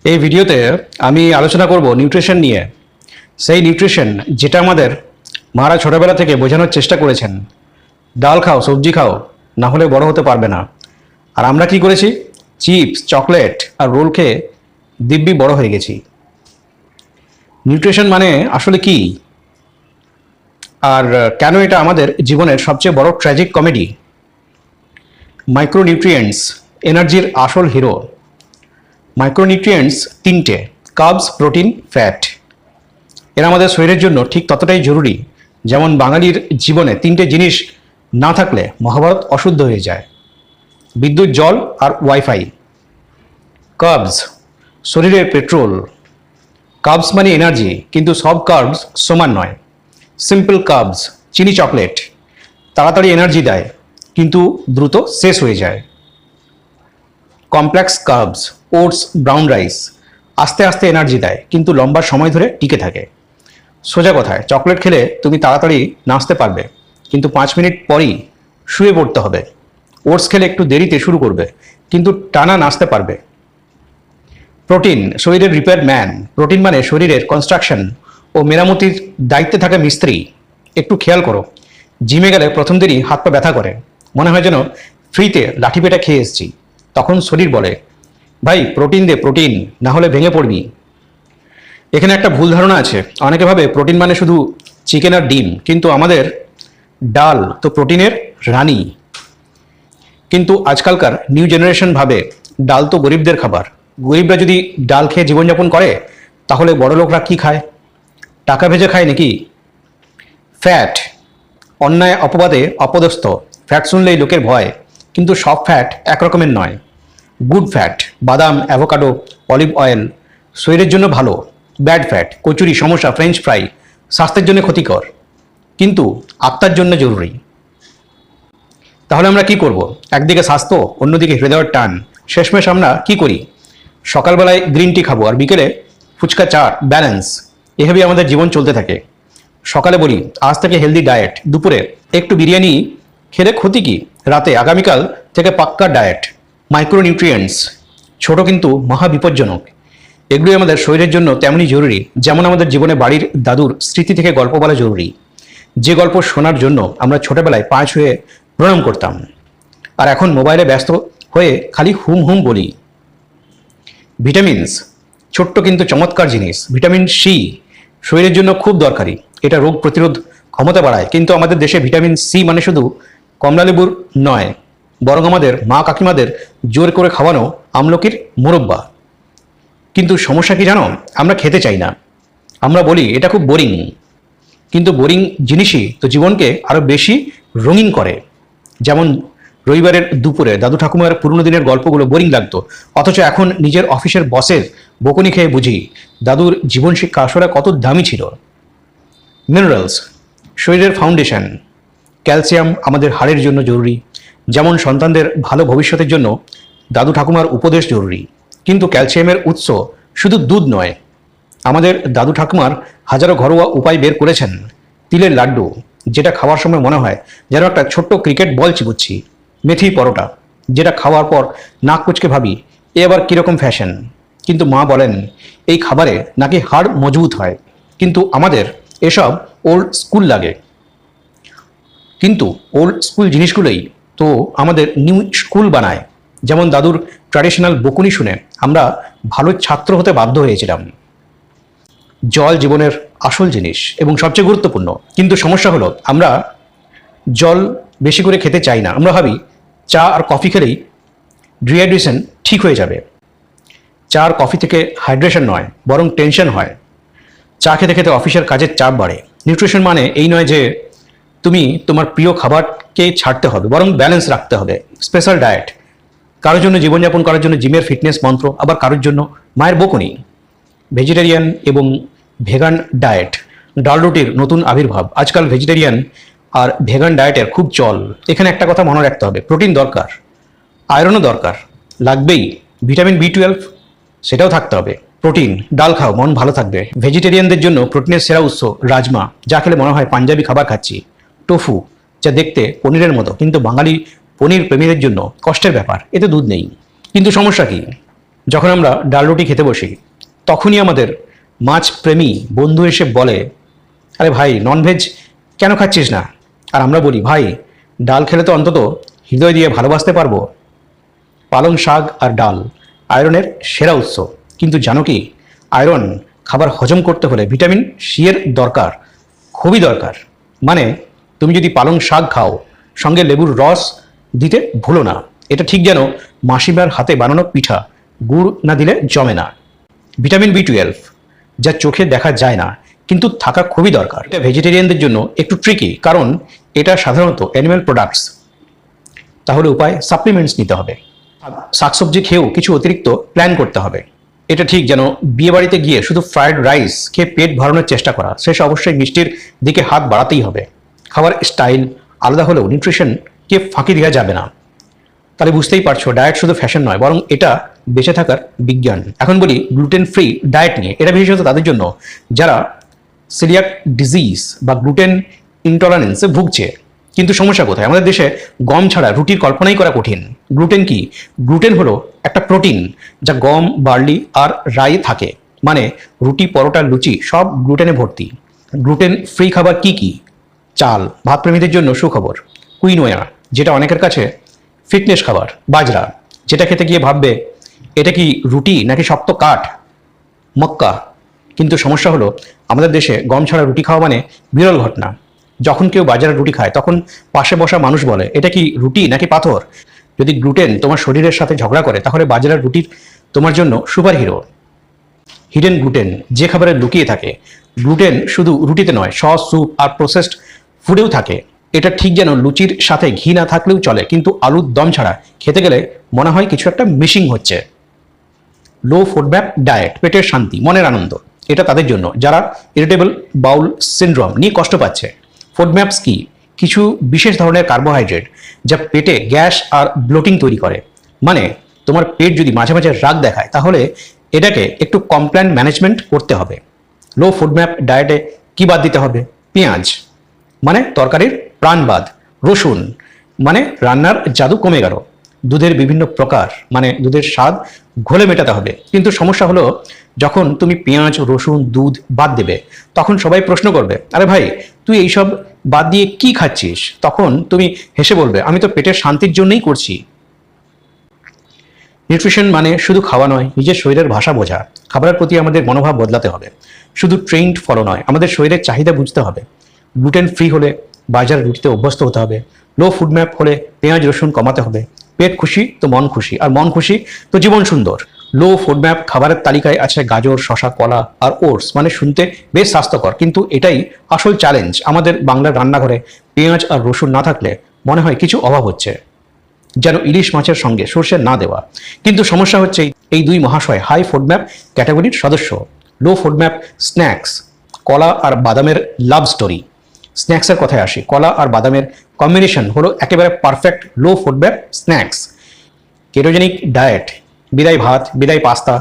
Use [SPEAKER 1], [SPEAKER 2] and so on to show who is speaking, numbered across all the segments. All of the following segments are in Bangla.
[SPEAKER 1] এই ভিডিওতে আমি আলোচনা করব নিউট্রিশন নিয়ে। সেই নিউট্রিশন যেটা আমাদের মারা ছোটবেলা থেকে বোঝানোর চেষ্টা করেছেন, ডাল খাও, সবজি খাও, না হলে বড় হতে পারবে না। আর আমরা কি করেছি? চিপস, চকলেট আর রোল খেয়ে দিব্যি বড় হয়ে গেছি। নিউট্রিশন মানে আসলে কি, আর কেন এটা আমাদের জীবনের সবচেয়ে বড় ট্র্যাজিক কমেডি? মাইক্রোনিউট্রিয়েন্টস এনার্জির আসল হিরো। মাইক্রোনিউট্রিয়েন্টস তিনটে: কার্বস, প্রোটিন, ফ্যাট। এরা আমাদের শরীরের জন্য ঠিক ততটাই জরুরি যেমন বাঙালির জীবনে তিনটে জিনিস না থাকলে মহাভারত অশুদ্ধ হয়ে যায়: বিদ্যুৎ, জল আর ওয়াইফাই। কার্বস শরীরের পেট্রোল। কার্বস মানে এনার্জি, কিন্তু সব কার্বস সমান নয়। সিম্পল কার্বস, চিনি, চকলেট তাড়াতাড়ি এনার্জি দেয় কিন্তু দ্রুত শেষ হয়ে যায়। Complex carbs, oats, brown rice আস্তে আস্তে এনার্জি দেয় কিন্তু লম্বা সময় ধরে টিকে থাকে। সোজা কথায়, চকলেট খেলে তুমি তাড়াতাড়ি নাচতে পারবে কিন্তু 5 মিনিট পরই শুয়ে পড়তে হবে। ওটস খেলে একটু দেরিতে শুরু করবে কিন্তু টানা নাচতে পারবে। প্রোটিন শরীরের রিপেয়ার ম্যান। প্রোটিন মানে শরীরের কনস্ট্রাকশন ও মেরামতির দায়িত্বে থাকা মিস্ত্রি। একটু খেয়াল করো, জিমে গেলে প্রথম দিনই হাত পা ব্যথা করে, মনে হয় যেন ফ্রিতে লাঠি পেটা খেয়ে এসেছি। তখন শরীর বলে, ভাই প্রোটিন দে, প্রোটিন, না হলে ভেঙে পড়বি। এখানে একটা ভুল ধারণা আছে, অনেকে ভাবে প্রোটিন মানে শুধু চিকেন আর ডিম, কিন্তু আমাদের ডাল তো প্রোটিনের রানী। কিন্তু আজকালকার নিউ জেনারেশন ভাবে ডাল তো গরিবদের খাবার। গরিবরা যদি ডাল খেয়ে জীবনযাপন করে তাহলে বড় লোকরা কি খায়? টাকা ভেজে খায় নাকি? ফ্যাট অন্যায় অপবাদে অপদস্থ। ফ্যাট শুনলেই লোকের ভয়, কিন্তু সব ফ্যাট একরকমের নয়। গুড ফ্যাট বাদাম, অ্যাভোকাডো, অলিভ অয়েল শরীরের জন্য ভালো। Bad fat kachori, samosa, French fry স্বাস্থ্যের জন্য ক্ষতিকর কিন্তু আত্মার জন্য জরুরি। তাহলে আমরা কি করব? একদিকে স্বাস্থ্য, অন্যদিকে হৃদয়ের টান। শেষমেশ আমরা কি করি? সকালবেলায় গ্রিন টি খাবো আর বিকেলে ফুচকা, চা, ব্যালেন্স। এভাবেই আমাদের জীবন চলতে থাকে। সকালে বলি আজ থেকে হেলদি ডায়েট, দুপুরে একটু বিরিয়ানি খেলে ক্ষতি কি, রাতে আগামীকাল থেকে পাক্কা ডায়েট। মাইক্রোনিউট্রিয়েন্টস ছোট কিন্তু মহা বিপজ্জনক। এগুলোই আমাদের শরীরের জন্য তেমনই জরুরি যেমন আমাদের জীবনে বাড়ির দাদুর স্মৃতি থেকে গল্প বলা জরুরি, যে গল্প শোনার জন্য আমরা ছোটবেলায় পা ছুঁয়ে প্রণাম করতাম আর এখন মোবাইলে ব্যস্ত হয়ে খালি হুম হুম বলি। ভিটামিনস ছোট্ট কিন্তু চমৎকার জিনিস। ভিটামিন সি শরীরের জন্য খুব দরকারি। এটা রোগ প্রতিরোধ ক্ষমতা বাড়ায়, কিন্তু আমাদের দেশে ভিটামিন সি মানে শুধু কমলালেবুর নয়, বরং আমাদের মা কাকিমাদের জোর করে খাওয়ানো আমলকির মোরব্বা। কিন্তু সমস্যা কি জানো? আমরা খেতে চাই না। আমরা বলি এটা খুব বোরিং, কিন্তু বোরিং জিনিসই তো জীবনকে আরো বেশি রঙিন করে। যেমন রবিবারের দুপুরে দাদু ঠাকুমার পুরনো দিনের গল্পগুলো বোরিং লাগতো, অথচ এখন নিজের অফিসের বসের বকুনি খেয়ে বুঝি দাদুর জীবন শিক্ষা আসলে কত দামি ছিল। মিনারেলস শরীরের ফাউন্ডেশন। ক্যালসিয়াম আমাদের হাড়ের জন্য জরুরি, যেমন সন্তানদের ভালো ভবিষ্যতের জন্য দাদু ঠাকুমার উপদেশ জরুরি। কিন্তু ক্যালসিয়ামের উৎস শুধু দুধ নয়। আমাদের দাদু ঠাকুমার হাজারো ঘরোয়া উপায় বের করেছেন। তিলের লাড্ডু, যেটা খাওয়ার সময় মনে হয় যেন একটা ছোট্ট ক্রিকেট বল চিবুচ্ছি। মেথি পরোটা, যেটা খাওয়ার পর নাক কুচকে ভাবি এ আবার কীরকম ফ্যাশন। কিন্তু মা বলেন এই খাবারে নাকি হাড় মজবুত হয়। কিন্তু আমাদের এসব ওল্ড স্কুল লাগে। কিন্তু ওল্ড স্কুল জিনিসগুলোই তো আমাদের নিউ স্কুল বানায়। যেমন দাদুর ট্র্যাডিশনাল বকুনি শুনে আমরা ভালো ছাত্র হতে বাধ্য হয়েছিলাম। জল জীবনের আসল জিনিস এবং সবচেয়ে গুরুত্বপূর্ণ, কিন্তু সমস্যা হলো আমরা জল বেশি করে খেতে চাই না। আমরা ভাবি চা আর কফি খেলেই ডিহাইড্রেশন ঠিক হয়ে যাবে। চা আর কফি থেকে হাইড্রেশন নয়, বরং টেনশন হয়। চা খেতে খেতে অফিসের কাজের চাপ বাড়ে। নিউট্রিশন মানে এই নয় যে তুমি তোমার প্রিয় খাবারকে ছাড়তে হবে, বরং ব্যালেন্স রাখতে হবে। স্পেশাল ডায়েট, কারোর জন্য জীবনযাপন করার জন্য জিমের ফিটনেস মন্ত্র, আবার কারোর জন্য মায়ের বকুনি। ভেজিটেরিয়ান এবং ভেগান ডায়েট ডাল রুটির নতুন আবির্ভাব। আজকাল ভেজিটেরিয়ান আর ভেগান ডায়েটের খুব চল। এখানে একটা কথা মনে রাখতে হবে, প্রোটিন দরকার, আয়রনও দরকার, লাগবেই। ভিটামিন বি12 সেটাও থাকতে হবে। প্রোটিন, ডাল খাও, মন ভালো থাকবে। ভেজিটেরিয়ানদের জন্য প্রোটিনের সেরা উৎস রাজমা, যা খেলে মনে হয় পাঞ্জাবি খাবার খাচ্ছি। টোফু, যা দেখতে পনিরের মতো কিন্তু বাঙালি পনির প্রেমীদের জন্য কষ্টের ব্যাপার, এতে দুধ নেই। কিন্তু সমস্যা কি? যখন আমরা ডাল রুটি খেতে বসি তখনই আমাদের মাছ প্রেমী বন্ধু এসে বলে, আরে ভাই ননভেজ কেন খাচ্ছিস না? আর আমরা বলি, ভাই ডাল খেলে তো অন্তত হৃদয় দিয়ে ভালোবাসতে পারবো। পালং শাক আর ডাল আয়রনের সেরা উৎস। কিন্তু জানো কি, আয়রন খাবার হজম করতে হলে ভিটামিন সি এর দরকার, খুবই দরকার। মানে তুমি যদি পালং শাক খাও, সঙ্গে লেবুর রস দিতে ভুলো না। এটা ঠিক যেন মাসিমার হাতে বানানো পিঠা, গুড় না দিলে জমে না। ভিটামিন বি 12, যা চোখে দেখা যায় না কিন্তু থাকা খুবই দরকার। এটা ভেজিটেরিয়ানদের জন্য একটু ট্রিকি, কারণ এটা সাধারণত অ্যানিম্যাল প্রোডাক্টস। তাহলে উপায় সাপ্লিমেন্টস নিতে হবে। শাকসবজি খেয়েও কিছু অতিরিক্ত প্ল্যান করতে হবে। এটা ঠিক যেন বিয়ে বাড়িতে গিয়ে শুধু ফ্রাইড রাইস খেয়ে পেট ভরানোর চেষ্টা করা, শেষ অবশ্যই মিষ্টির দিকে হাত বাড়াতেই হবে। খাবার স্টাইল আলাদা হলেও নিউট্রিশনকে ফাঁকি দেওয়া যাবে না। তাহলে বুঝতেই পারছো, ডায়েট শুধু ফ্যাশন নয়, বরং এটা বেঁচে থাকার বিজ্ঞান। এখন বলি গ্লুটেন ফ্রি ডায়েট নিয়ে। এটা বিশেষত তাদের জন্য যারা সিলিয়াক ডিজিজ বা গ্লুটেন ইনটলারেন্সে ভুগছে। কিন্তু সমস্যা কোথায়? আমাদের দেশে গম ছাড়া রুটির কল্পনাই করা কঠিন। গ্লুটেন কি? গ্লুটেন হলো একটা প্রোটিন যা গম, বার্লি আর রাই থাকে। মানে রুটি, পরোটা, লুচি সব গ্লুটেনে ভর্তি। গ্লুটেন ফ্রি খাবার কি কি? চাল, ভাতপ্রেমীদের জন্য সুখবর। কুইনোয়া, যেটা অনেকের কাছে ফিটনেস খাবার। বাজরা, যেটা খেতে গিয়ে ভাববে এটা কি রুটি নাকি শক্ত কাঠ। মক্কা, কিন্তু সমস্যা হলো আমাদের দেশে গম ছাড়া রুটি খাওয়া মানে বিরল ঘটনা। যখন কেউ বাজারে রুটি খায় তখন পাশে বসা মানুষ বলে, এটা কি রুটি নাকি পাথর? যদি গ্লুটেন তোমার শরীরের সাথে ঝগড়া করে তাহলে বাজারের রুটির তোমার জন্য সুপার হিরো। হিডেন গ্লুটেন, যে খাবারে লুকিয়ে থাকে। গ্লুটেন শুধু রুটিতে নয়, সস, স্যুপ আর প্রসেসড ফুডেও থাকে। এটা ঠিক যেন লুচির সাথে ঘি না থাকলেও চলে, কিন্তু আলুর দম ছাড়া খেতে গেলে মনে হয় কিছু একটা মিসিং হচ্ছে। লো ফুডম্যাপ ডায়েট, পেটের শান্তি, মনের আনন্দ। এটা তাদের জন্য যারা ইরিটেবল বাউল সিনড্রোম নিয়ে কষ্ট পাচ্ছে। ফুডম্যাপস কি? কিছু বিশেষ ধরনের কার্বোহাইড্রেট যা পেটে গ্যাস আর ব্লোটিং তৈরি করে। মানে তোমার পেট যদি মাঝে মাঝে রাগ দেখায় তাহলে এটাকে একটু কমপ্ল্যান ম্যানেজমেন্ট করতে হবে। লো ফুডম্যাপ ডায়েটে কি বাদ দিতে হবে? পেঁয়াজ, মানে তরকারির প্রাণবাদ। রসুন, মানে রান্নার জাদু কমে গেল। দুধের বিভিন্ন প্রকার, মানে দুধের স্বাদ ঘোলে মেটাতে হবে। কিন্তু সমস্যা হলো যখন তুমি পেঁয়াজ, রসুন, দুধ বাদ দেবে তখন সবাই প্রশ্ন করবে, আরে ভাই তুই এইসব বাদ দিয়ে কি খাচ্ছিস? তখন তুমি হেসে বলবে, আমি তো পেটের শান্তির জন্যই করছি। নিউট্রিশন মানে শুধু খাওয়া নয়, নিজের শরীরের ভাষা বোঝা। খাবারের প্রতি আমাদের মনোভাব বদলাতে হবে। শুধু ট্রেন্ড ফলো নয়, আমাদের শরীরের চাহিদা বুঝতে হবে। গ্লুটেন ফ্রি হলে বাজার রুটিতে অভ্যস্ত হতে হবে। লো ফুডম্যাপ হলে পেঁয়াজ, রসুন কমাতে হবে। পেট খুশি তো মন খুশি, আর মন খুশি তো জীবন সুন্দর। লো ফুডম্যাপ খাবারের তালিকায় আছে গাজর, শসা, কলা আর ওটস। মানে শুনতে বেশ স্বাস্থ্যকর, কিন্তু এটাই আসল চ্যালেঞ্জ। আমাদের বাংলার রান্নাঘরে পেঁয়াজ আর রসুন না থাকলে মনে হয় কিছু অভাব হচ্ছে, যেন ইলিশ মাছের সঙ্গে সর্ষে না দেওয়া। কিন্তু সমস্যা হচ্ছে এই দুই মহাশয় হাই ফুডম্যাপ ক্যাটাগরির সদস্য। লো ফুডম্যাপ স্ন্যাক্স, কলা আর বাদামের লাভ স্টোরি। স্ন্যাক্সের কথায় আসি, কলা আর বাদামের কম্বিনেশন হলো একেবারে পারফেক্ট লো ফুডম্যাপ স্ন্যাক্স। কেটোজেনিক ডায়েট, বিদায় ভাত, বিদায় পাস্তা।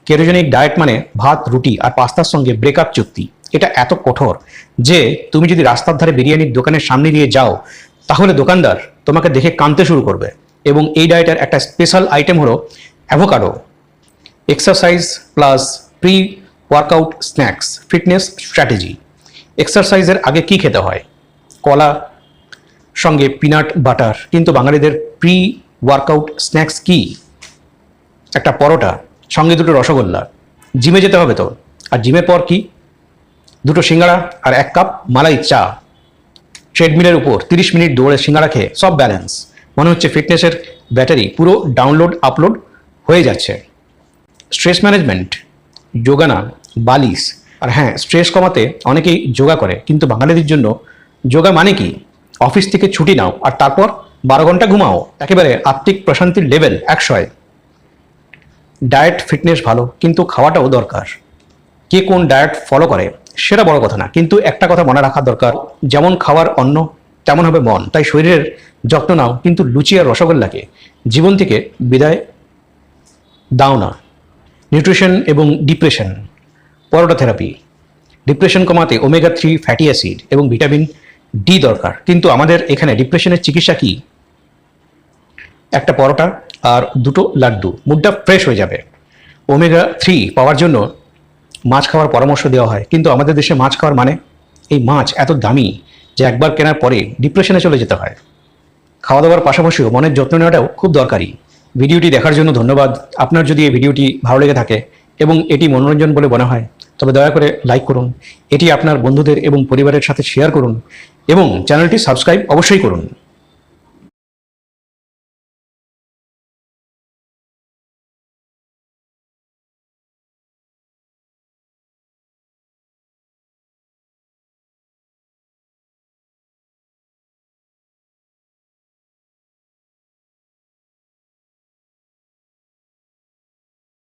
[SPEAKER 1] কেটোজেনিক ডায়েট মানে ভাত, রুটি আর পাস্তার সঙ্গে ব্রেকআপ চুক্তি। এটা এত কঠোর যে তুমি যদি রাস্তার ধারে বিরিয়ানির দোকানের সামনে দিয়ে যাও তাহলে দোকানদার তোমাকে দেখে কাঁদতে শুরু করবে। এবং এই ডায়েটের একটা স্পেশাল আইটেম হলো avocado. Exercise plus pre workout snacks, fitness strategy. এক্সারসাইজের আগে কি খেতে হয়? কলা, সঙ্গে পিনাট বাটার। কিন্তু বাঙালিদের প্রি ওয়ার্কআউট স্ন্যাক্স কি? একটা পরোটা, সঙ্গে দুটো রসগোল্লা। জিমে যেতে হবে তো, আর জিমের পর কি? দুটো সিঙ্গাড়া আর 1 কাপ মালাই চা। ট্রেডমিলের উপর 30 মিনিট দৌড়ে সিঙ্গাড়া খেয়ে সব ব্যালেন্স। মনে হচ্ছে ফিটনেসের ব্যাটারি পুরো ডাউনলোড আপলোড হয়ে যাচ্ছে। স্ট্রেস ম্যানেজমেন্ট, যোগা না, বালিশ। আর হ্যাঁ, স্ট্রেস কমাতে অনেকেই যোগা করে, কিন্তু বাঙালিদের জন্য যোগা মানে কি? অফিস থেকে ছুটি নাও আর তারপর 12 ঘন্টা ঘুমাও, একেবারে আত্মিক প্রশান্তির লেভেল 100। ডায়েট ফিটনেস ভালো, কিন্তু খাওয়াটাও দরকার। কে কোন ডায়েট ফলো করে সেটা বড় কথা না, কিন্তু একটা কথা মনে রাখা দরকার, যেমন খাওয়ার অন্ন তেমন হবে মন। তাই শরীরের যত্ন নাও, কিন্তু লুচি আর রসগোল্লাকে জীবন থেকে বিদায় দাও না। নিউট্রিশন এবং ডিপ্রেশন, পরোটা থেরাপি। ডিপ্রেশন কমাতে ওমেগা 3 ফ্যাটি অ্যাসিড এবং ভিটামিন ডি দরকার। কিন্তু আমাদের এখানে ডিপ্রেশনের চিকিৎসা কি? একটা পরোটা আর 2টো লাড্ডু, মুডটা ফ্রেশ হয়ে যাবে। ওমেগা-3 পাওয়ার জন্য মাছ খাওয়ার পরামর্শ দেওয়া হয়, কিন্তু আমাদের দেশে মাছ খাওয়ার মানে এই মাছ এত দামি যে একবার কেনার পরে ডিপ্রেশনে চলে যেতে হয়। খাওয়া দাওয়ার পাশাপাশিও মনের যত্ন নেওয়াটাও খুব দরকারি। ভিডিওটি দেখার জন্য ধন্যবাদ। আপনার যদি এই ভিডিওটি ভালো লেগে থাকে এবং এটি মনোরঞ্জন বলে মনে হয় তবে দয়া করে লাইক করুন, এটি আপনার বন্ধুদের এবং পরিবারের সাথে শেয়ার করুন এবং চ্যানেলটি সাবস্ক্রাইব অবশ্যই করুন।